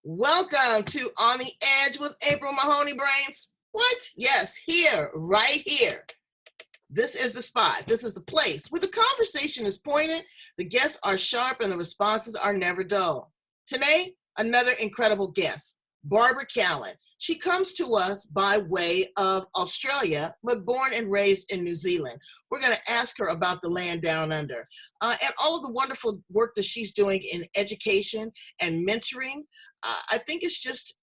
Welcome to On the Edge with April Mahoney Brains. What? Yes, here, right here. This is the spot. This is the place where the conversation is pointed, the guests are sharp, and the responses are never dull. Today, another incredible guest, Barbara Callan. She comes to us by way of Australia, but born and raised in New Zealand. We're going to ask her about the land down under and all of the wonderful work that she's doing in education and mentoring. I think it's just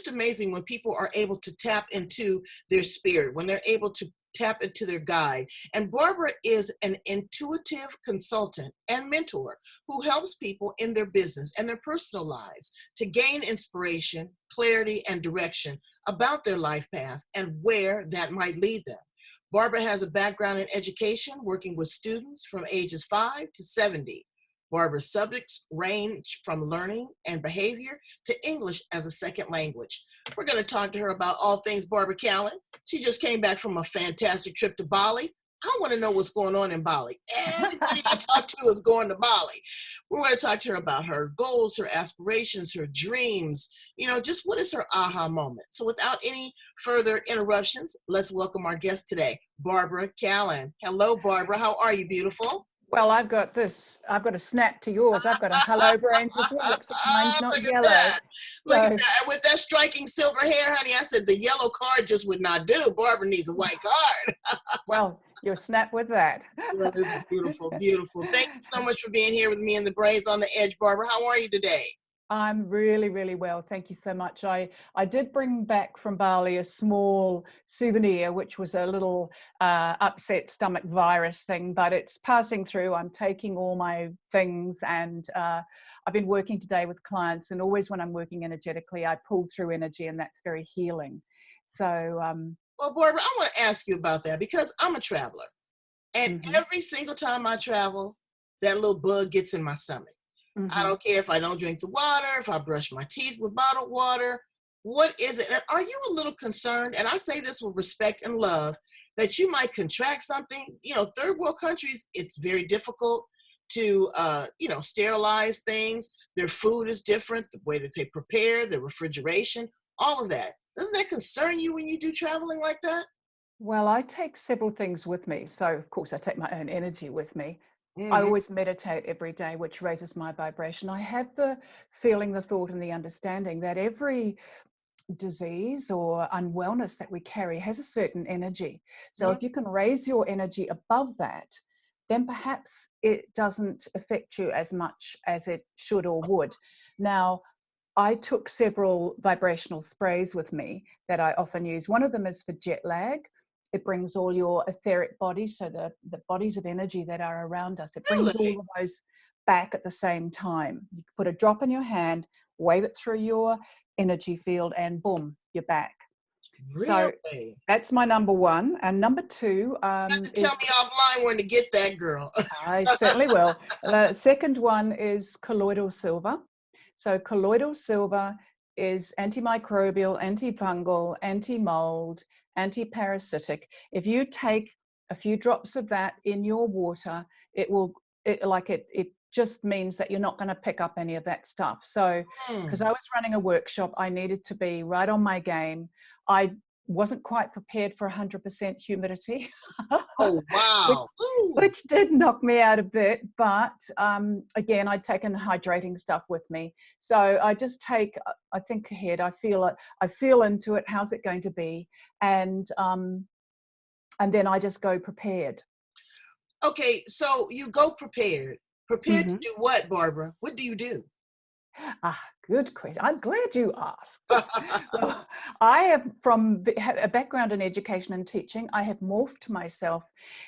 amazing when people are able to tap into their spirit, when they're able to tap into their guide. And Barbara is an intuitive consultant and mentor who helps people in their business and their personal lives to gain inspiration, clarity, and direction about their life path and where that might lead them. Barbara has a background in education, working with students from ages 5 to 70. Barbara's subjects range from learning and behavior to English as a second language. We're going to talk to her about all things Barbara Callan. She just came back from a fantastic trip to Bali. I want to know what's going on in Bali. Everybody I talk to is going to Bali. We're going to talk to her about her goals, her aspirations, her dreams, just what is her aha moment. So without any further interruptions, let's welcome our guest today, Barbara Callan. Hello, Barbara. How are you, beautiful? Well, I've got a snap to yours. I've got a hello brains as well. Looks like mine's not Look at yellow. that. Look at that. With that striking silver hair, honey, I said the yellow card just would not do. Barbara needs a white card. Well, you'll snap with that. Well, this is beautiful, beautiful. Thank you so much for being here with me in the Braids on the Edge, Barbara. How are you today? I'm really, really well. Thank you so much. I did bring back from Bali a small souvenir, which was a little upset stomach virus thing, but it's passing through. I'm taking all my things and I've been working today with clients, and always when I'm working energetically, I pull through energy, and that's very healing. So, well, Barbara, I want to ask you about that because I'm a traveler, and every single time I travel, that little bug gets in my stomach. I don't care if I don't drink the water, if I brush my teeth with bottled water. What is it? And are you a little concerned? And I say this with respect and love, that you might contract something. Third world countries, it's very difficult to, sterilize things. Their food is different, the way that they prepare, the refrigeration, all of that. Doesn't that concern you when you do traveling like that? Well, I take several things with me. So, of course, I take my own energy with me. I Mm-hmm. always meditate every day, which raises my vibration. I have the feeling, the thought, and the understanding that every disease or unwellness that we carry has a certain energy. So if you can raise your energy above that, then perhaps it doesn't affect you as much as it should or would. Now, I took several vibrational sprays with me that I often use. One of them is for jet lag. It brings all your etheric bodies, so the bodies of energy that are around us, it brings all of those back at the same time. You put a drop in your hand, wave it through your energy field, and boom, you're back. Really? So that's my number one. And number two tell me offline when to get that, girl. I certainly will. The second one is colloidal silver. So colloidal silver is antimicrobial, antifungal, anti-mold, anti-parasitic. If you take a few drops of that in your water, it just means that you're not going to pick up any of that stuff. So because I was running a workshop, I needed to be right on my game. I wasn't quite prepared for 100% humidity. Oh, wow. which did knock me out a bit, but again, I'd taken hydrating stuff with me. So I just I think ahead, I feel into it, how's it going to be? And then I just go prepared. Okay, so you go prepared. Prepared to do what, Barbara? What do you do? Good question. I'm glad you asked. Well, I have, from a background in education and teaching, I have morphed myself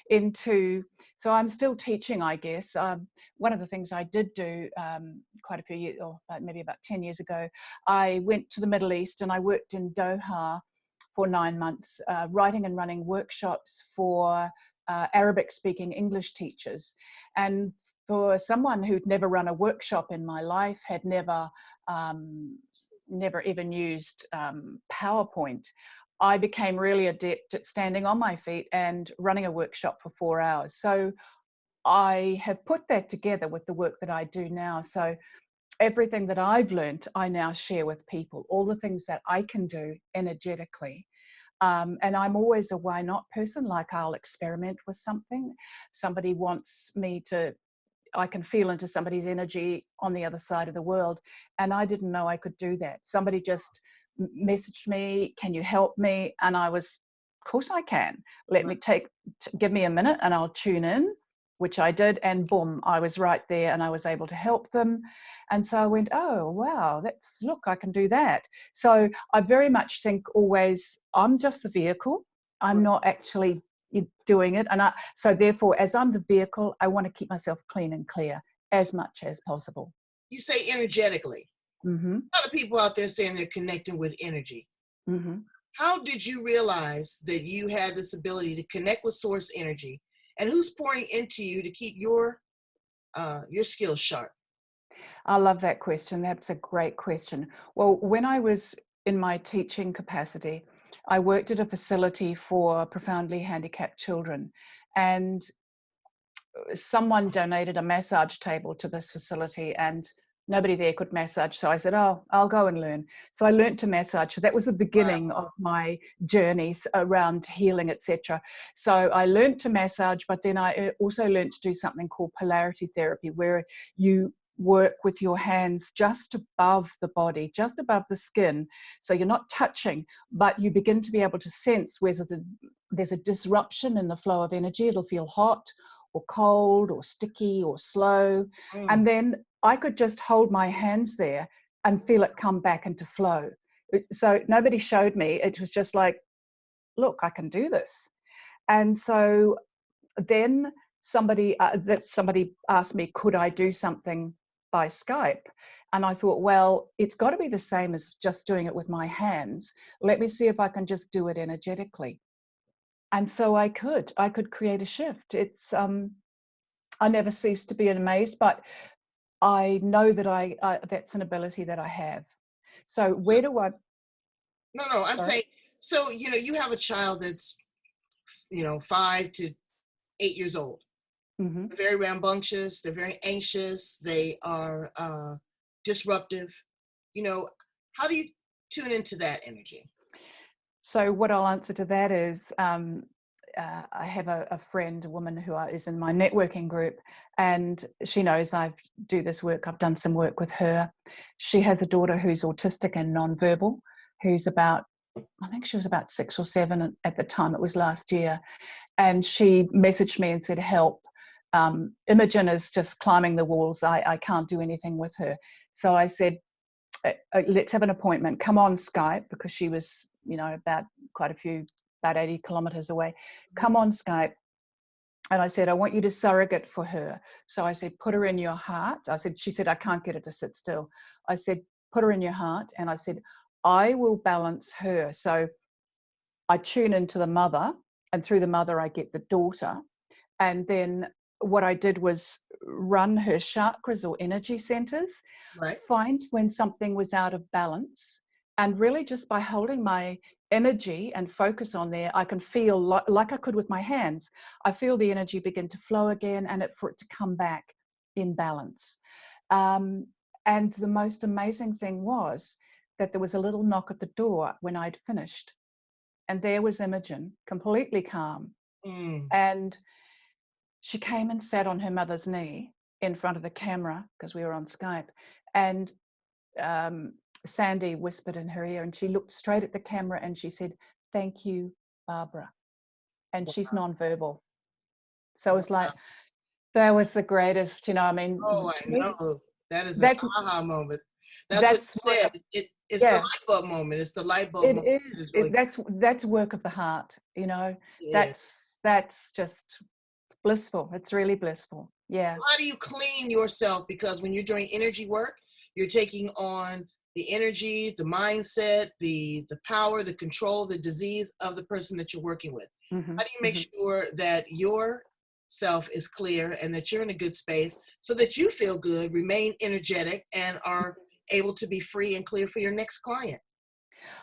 into, so I'm still teaching, I guess. One of the things I did do quite a few years, or maybe about 10 years ago, I went to the Middle East and I worked in Doha for 9 months, writing and running workshops for Arabic-speaking English teachers. And for someone who'd never run a workshop in my life, had never even used PowerPoint, I became really adept at standing on my feet and running a workshop for 4 hours. So I have put that together with the work that I do now. So everything that I've learned, I now share with people, all the things that I can do energetically. And I'm always a why not person. Like, I'll experiment with something. Somebody wants me to, I can feel into somebody's energy on the other side of the world. And I didn't know I could do that. Somebody just messaged me, can you help me? And I was, of course I can. Give me a minute and I'll tune in, which I did. And boom, I was right there and I was able to help them. And so I went, oh, wow, look, I can do that. So I very much think always, I'm just the vehicle. I'm not actually doing it. And so therefore, as I'm the vehicle, I want to keep myself clean and clear as much as possible. You say energetically. Mm-hmm. A lot of people out there saying they're connecting with energy. Mm-hmm. How did you realize that you had this ability to connect with source energy, and who's pouring into you to keep your skills sharp? I love that question. That's a great question. Well, when I was in my teaching capacity, I worked at a facility for profoundly handicapped children, and someone donated a massage table to this facility, and nobody there could massage. So I said, oh, I'll go and learn. So I learned to massage. So that was the beginning of my journeys around healing, etc. So I learned to massage, but then I also learned to do something called polarity therapy, where you work with your hands just above the body, just above the skin. So you're not touching, but you begin to be able to sense whether there's a disruption in the flow of energy. It'll feel hot or cold or sticky or slow. And then I could just hold my hands there and feel it come back into flow. So nobody showed me. It was just like, look, I can do this. And so then somebody asked me, could I do something by Skype? And I thought, well, it's got to be the same as just doing it with my hands. Let me see if I can just do it energetically. And so I could create a shift. It's I never cease to be amazed, but I know that that's an ability that I have. So where do I? No, I'm saying, so, you have a child that's, 5 to 8 years old. Mm-hmm. They're very rambunctious. They're very anxious. They are disruptive. How do you tune into that energy? So what I'll answer to that is, I have a friend, a woman who is in my networking group, and she knows I do this work. I've done some work with her. She has a daughter who's autistic and nonverbal, who's I think she was about 6 or 7 at the time. It was last year. And she messaged me and said, help. Imogen is just climbing the walls. I can't do anything with her. So I said, let's have an appointment. Come on Skype, because she was, about 80 kilometers away. Come on Skype. And I said, I want you to surrogate for her. So I said, put her in your heart. She said, I can't get her to sit still. I said, put her in your heart. And I said, I will balance her. So I tune into the mother, and through the mother, I get the daughter. And then what I did was run her chakras or energy centers, find when something was out of balance. And really just by holding my energy and focus on there, I can feel like I could with my hands. I feel the energy begin to flow again, and for it to come back in balance. And the most amazing thing was that there was a little knock at the door when I'd finished. And there was Imogen, completely calm. And she came and sat on her mother's knee in front of the camera, because we were on Skype. And Sandy whispered in her ear, and she looked straight at the camera and she said, thank you, Barbara. And she's nonverbal. So it's like, that was the greatest, I know. That is an aha moment. That's what you said. It's the light bulb moment. It's the light bulb moment. It is. That's work of the heart, That's just blissful. It's really blissful. Yeah. How do you clean yourself? Because when you're doing energy work, you're taking on the energy, the mindset, the power, the control, the disease of the person that you're working with. Mm-hmm. How do you make sure that your self is clear and that you're in a good space so that you feel good, remain energetic, and are able to be free and clear for your next client?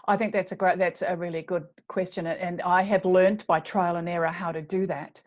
I think that's a really good question. And I have learned by trial and error how to do that.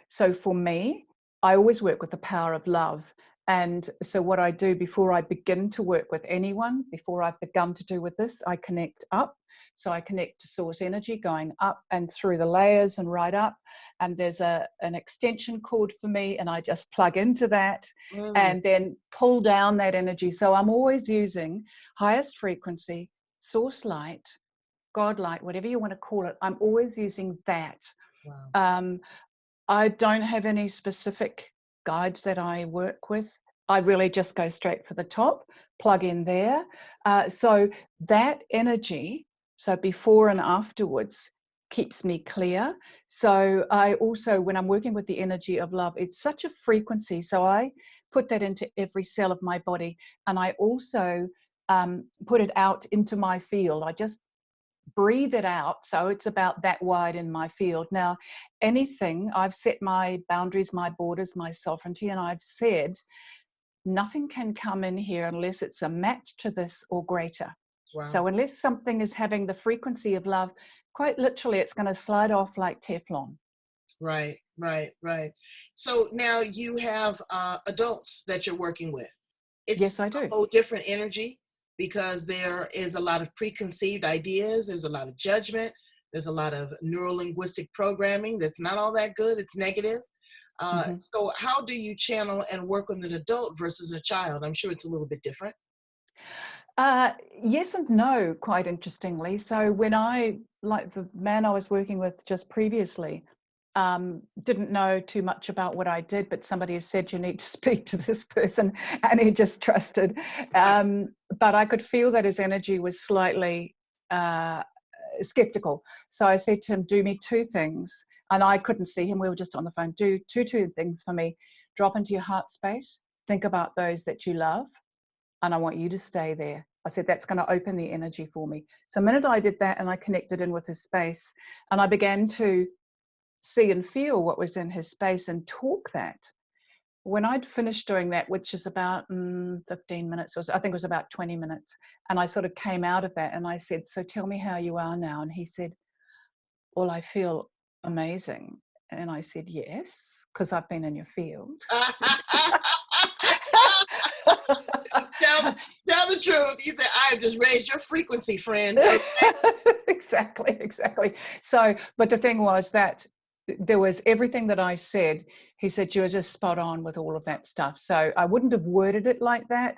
So for me, I always work with the power of love. And so what I do before I begin to work with anyone, before I've begun to do with this, I connect up. So I connect to source energy going up and through the layers and right up. And there's an extension cord for me, and I just plug into that and then pull down that energy. So I'm always using highest frequency, source light, God light, whatever you want to call it. I'm always using that. Wow. I don't have any specific guides that I work with. I really just go straight for the top, plug in there. So that energy, so before and afterwards, keeps me clear. So I also, when I'm working with the energy of love, it's such a frequency. So I put that into every cell of my body, and I also put it out into my field. I just breathe it out, so it's about that wide in my field. Now, anything, I've set my boundaries, my borders, my sovereignty, and I've said nothing can come in here unless it's a match to this or greater. Wow. So unless something is having the frequency of love, quite literally it's going to slide off like Teflon. Right, right, right. So now you have adults that you're working with. It's Yes, I do. a whole different energy, because there is a lot of preconceived ideas. There's a lot of judgment. There's a lot of neuro-linguistic programming that's not all that good. It's negative. So how do you channel and work with an adult versus a child? I'm sure it's a little bit different. Yes and no, quite interestingly. So when like the man I was working with just previously, didn't know too much about what I did, but somebody has said you need to speak to this person, and he just trusted. But I could feel that his energy was slightly skeptical. So I said to him, do me two things. And I couldn't see him. We were just on the phone. Do two things for me. Drop into your heart space. Think about those that you love. And I want you to stay there. I said, that's going to open the energy for me. So the minute I did that and I connected in with his space, and I began to see and feel what was in his space and talk that. When I'd finished doing that, which is about 15 minutes, I think it was about 20 minutes, and I sort of came out of that and I said, so tell me how you are now. And he said, well, I feel amazing. And I said, yes, because I've been in your field. Tell the truth. You said, I have just raised your frequency, friend. Okay? Exactly. So, but the thing was that there was everything that I said. He said, you were just spot on with all of that stuff. So I wouldn't have worded it like that,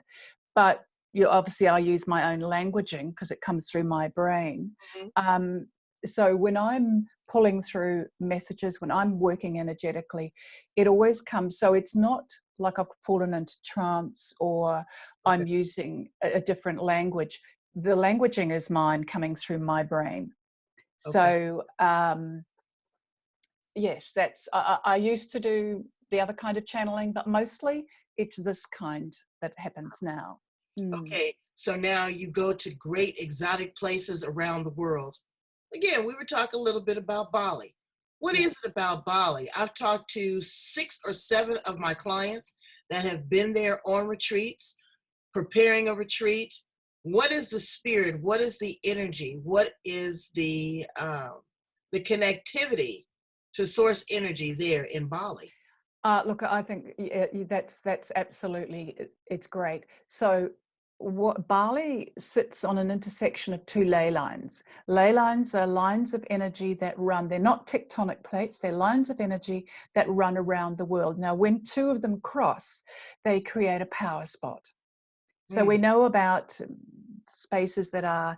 but obviously I use my own languaging because it comes through my brain. So when I'm pulling through messages, when I'm working energetically, it always comes. So it's not like I've fallen into trance or I'm using a different language. The languaging is mine coming through my brain. So yes, that's I used to do the other kind of channeling, but mostly it's this kind that happens now. Okay, so now you go to great exotic places around the world. Again, we were talking a little bit about Bali. What is it about Bali? I've talked to 6 or 7 of my clients that have been there on retreats, preparing a retreat. What is the spirit? What is the energy? What is the connectivity to source energy there in Bali? Look, I think that's absolutely, it's great. So what Bali sits on an intersection of 2 ley lines. Ley lines are lines of energy that run, they're not tectonic plates, they're lines of energy that run around the world. Now, when 2 of them cross, they create a power spot. So we know about spaces that are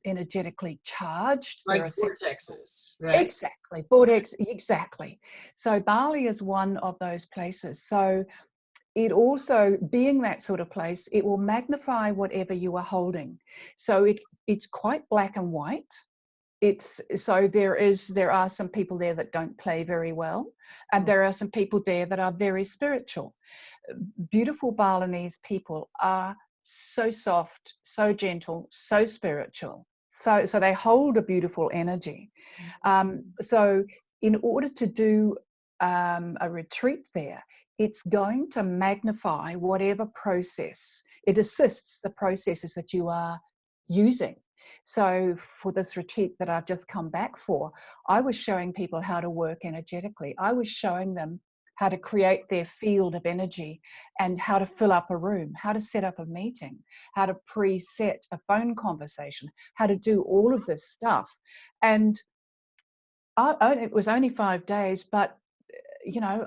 energetically charged. Like there are vortexes, right? Exactly, vortex, exactly. So Bali is one of those places. So it also, being that sort of place, it will magnify whatever you are holding. So it's quite black and white. So there are some people there that don't play very well, and there are some people there that are very spiritual. Beautiful Balinese people are so soft, so gentle, so spiritual. So they hold a beautiful energy. So in order to do a retreat there, it's going to magnify whatever process. It assists the processes that you are using. So for this retreat that I've just come back for, I was showing people how to work energetically. I was showing them how to create their field of energy, and how to fill up a room, how to set up a meeting, how to preset a phone conversation, how to do all of this stuff. And it was only 5 days, but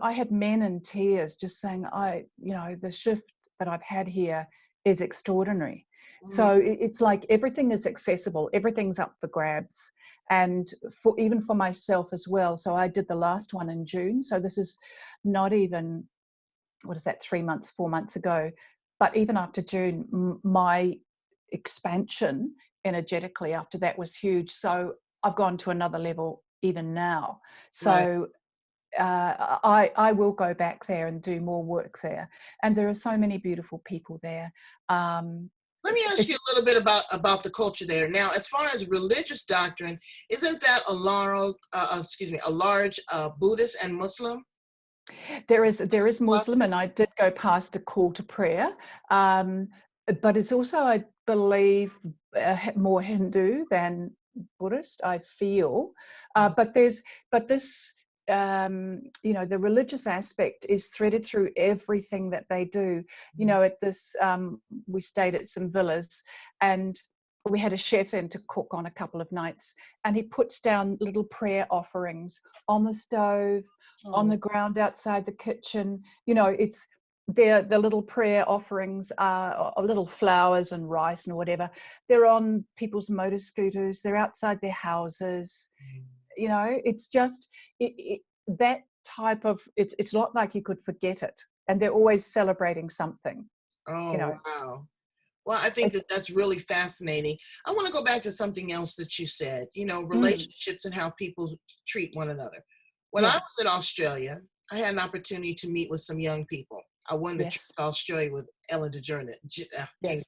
I had men in tears just saying, the shift that I've had here is extraordinary. Mhm. So it's like everything is accessible, everything's up for grabs. And even for myself as well. So I did the last one in June. So this is not even, what is that, 3 months, 4 months ago. But even after June, my expansion energetically after that was huge. So I've gone to another level even now. Right. So I will go back there and do more work there. And there are so many beautiful people there. Let me ask you a little bit about the culture there. Now, as far as religious doctrine, isn't that a large Buddhist and Muslim? There is Muslim, and I did go past a call to prayer, but it's also, I believe, more Hindu than Buddhist. I feel, but this, the religious aspect is threaded through everything that they do. At this, we stayed at some villas, and we had a chef in to cook on a couple of nights, and he puts down little prayer offerings on the stove, on Oh, the ground outside the kitchen. It's the little prayer offerings are little flowers and rice and whatever. They're on people's motor scooters, they're outside their houses. It's just that type of, it's not like you could forget it, and they're always celebrating something. you oh, know wow. Well, I think it's that that's really fascinating. I want to go back to something else that you said, mm, relationships and how people treat one another. When I yeah, was in Australia, I had an opportunity to meet with some young people. I won the trip yes, to Australia with Ellen DeGeneres, yes,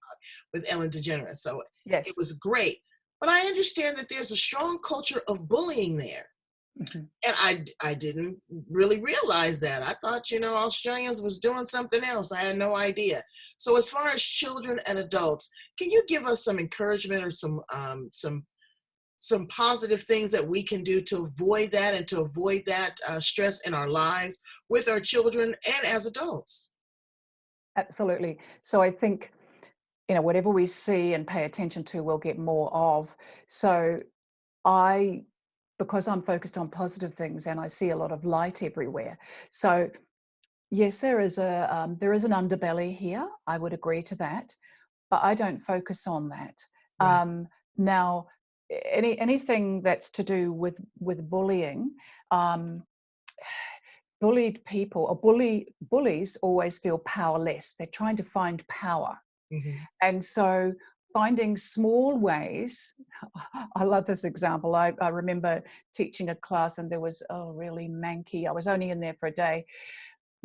with Ellen DeGeneres. So it yes. was great. But I understand that there's a strong culture of bullying there. Mhm. And I didn't really realize that. I thought, Australians was doing something else. I had no idea. So as far as children and adults, can you give us some encouragement or some positive things that we can do to avoid that and to avoid that stress in our lives with our children and as adults? Absolutely. So I think, whatever we see and pay attention to, we'll get more of. So I, because I'm focused on positive things and I see a lot of light everywhere. So yes, there is an underbelly here. I would agree to that, but I don't focus on that. Right. Now, anything that's to do with bullying, um, bullied people or bullies always feel powerless. They're trying to find power. Hmm. And so finding small ways, I love this example. I remember teaching a class and there was, really manky, I was only in there for a day,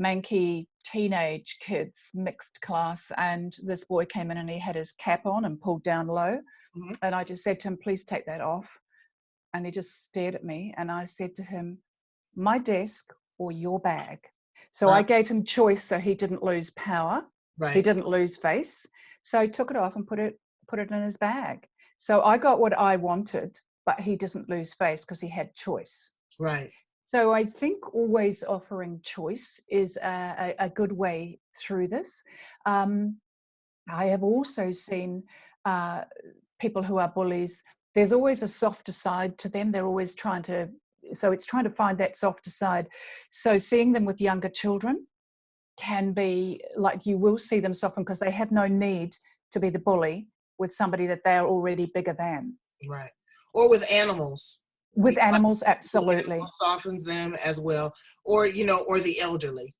manky teenage kids, mixed class. And this boy came in and he had his cap on and pulled down low. Hmm. And I just said to him, please take that off. And he just stared at me. And I said to him, my desk or your bag. So I Wow. gave him choice so he didn't lose power. He Right. didn't lose face. So he took it off and put it in his bag. So I got what I wanted, but he didn't lose face because he had choice. Right. So I think always offering choice is a good way through this. Um, I have also seen uh, people who are bullies, there's always a softer side to them. They're always so it's trying to find that softer side. So seeing them with younger children can be like, you will see them soften because they have no need to be the bully with somebody that they're already bigger than. Right. Or with animals. With animals, The animal absolutely. softens them as well, or or the elderly.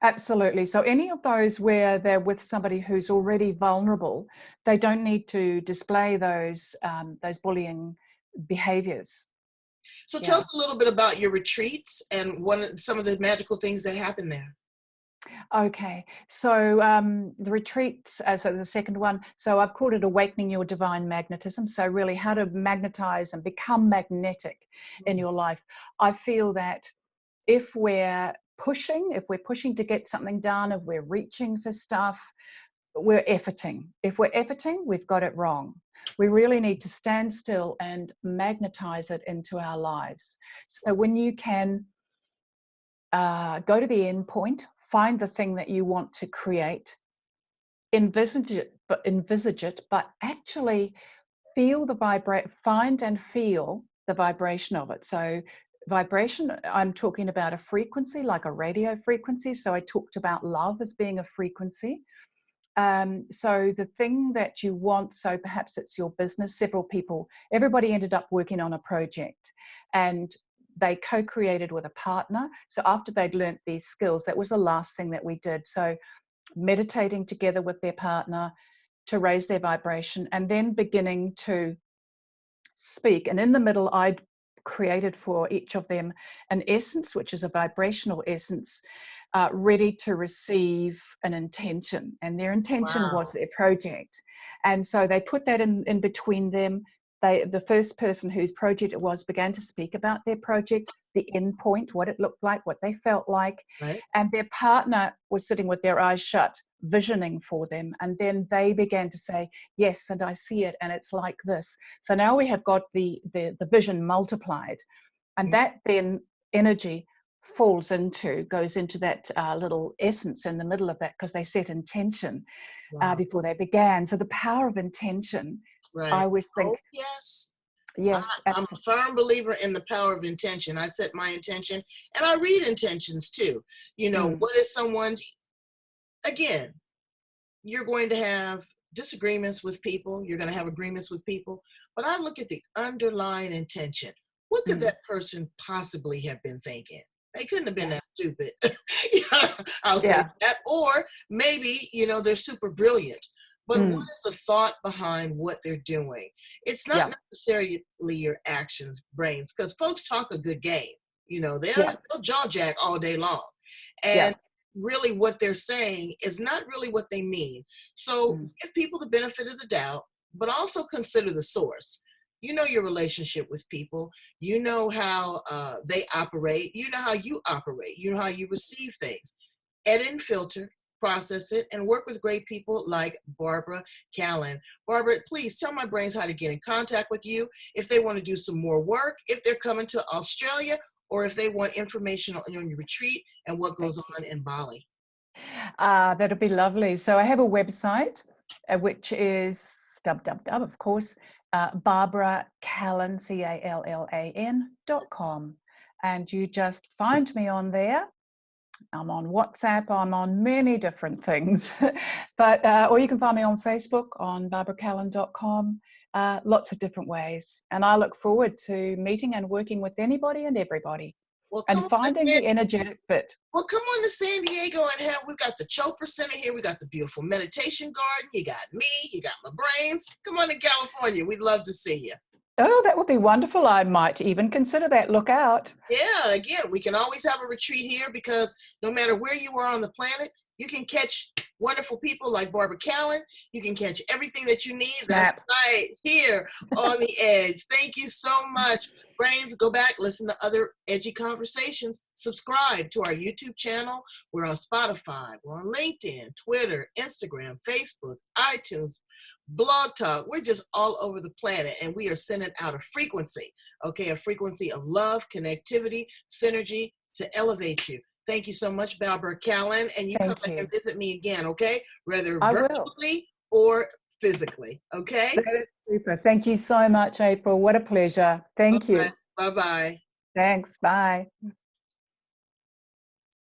Absolutely. So any of those where they're with somebody who's already vulnerable, they don't need to display those bullying behaviors. So tell Yeah. us a little bit about your retreats and some of the magical things that happen there. Okay. So the retreats, so the second one, so I've called it Awakening Your Divine Magnetism. So really how to magnetize and become magnetic in Mm. your life. I feel that if we're pushing to get something done, if we're reaching for stuff, we're efforting. If we're efforting, we've got it wrong. We really need to stand still and magnetize it into our lives. So when you can go to the end point, find the thing that you want to create, envisage it, but actually find and feel the vibration of it. So vibration, I'm talking about a frequency, like a radio frequency. So I talked about love as being a frequency. So the thing that you want, so perhaps it's your business, everybody ended up working on a project, and they co-created with a partner. So after they'd learnt these skills, that was the last thing that we did. So meditating together with their partner to raise their vibration, and then beginning to speak. And in the middle, I'd created for each of them an essence, which is a vibrational essence, ready to receive an intention. And their intention Wow. was their project. And so they put that in between them. The first person whose project it was began to speak about their project, the end point, what it looked like, what they felt like. Right. And their partner was sitting with their eyes shut, visioning for them. And then they began to say, yes, and I see it, and it's like this. So now we have got the vision multiplied. And that then energy goes into that little essence in the middle of that, because they set intention before they began. So the power of intention, Right. I always think, Yes. yes, I'm a firm believer in the power of intention. I set my intention, and I read intentions too. What is someone, again, you're going to have disagreements with people, you're going to have agreements with people, but I look at the underlying intention. What could that person possibly have been thinking? They couldn't have been that stupid. I'll say that. Or maybe, they're super brilliant. But what is the thought behind what they're doing? It's not necessarily your actions, brains, because folks talk a good game. They'll jaw jack all day long. And really what they're saying is not really what they mean. So give people the benefit of the doubt, but also consider the source. You know your relationship with people. You know how they operate. You know how you operate. You know how you receive things. Edit and filter, process it, and work with great people like Barbara Callan. Barbara, please tell my brains how to get in contact with you if they want to do some more work, if they're coming to Australia, or if they want information on your retreat and what goes on in Bali. That'll be lovely. So I have a website, which is www, of course, Barbara Callan, CALLAN.com. And you just find me on there. I'm on WhatsApp, I'm on many different things, but or you can find me on Facebook on barbaracallan.com, lots of different ways. And I look forward to meeting and working with anybody and everybody, and finding the energetic fit. Well, come on to San Diego and we've got the Chopra Center here. We got the beautiful meditation garden. You got me, you got my brains. Come on to California. We'd love to see you. Oh, that would be wonderful. I might even consider that. Look out. Yeah, again, we can always have a retreat here, because no matter where you are on the planet, you can catch wonderful people like Barbara Callan. You can catch everything that you need. That's right here on the edge. Thank you so much. Brains, go back, listen to other edgy conversations. Subscribe to our YouTube channel. We're on Spotify. We're on LinkedIn, Twitter, Instagram, Facebook, iTunes, Blog Talk. We're just all over the planet, and we are sending out a frequency, a frequency of love, connectivity, synergy to elevate you. Thank you so much, Barbara Callan, and you come back and visit me again, whether virtually or physically, That is super. Thank you so much, April. What a pleasure. Thank you. Bye-bye. Thanks. Bye.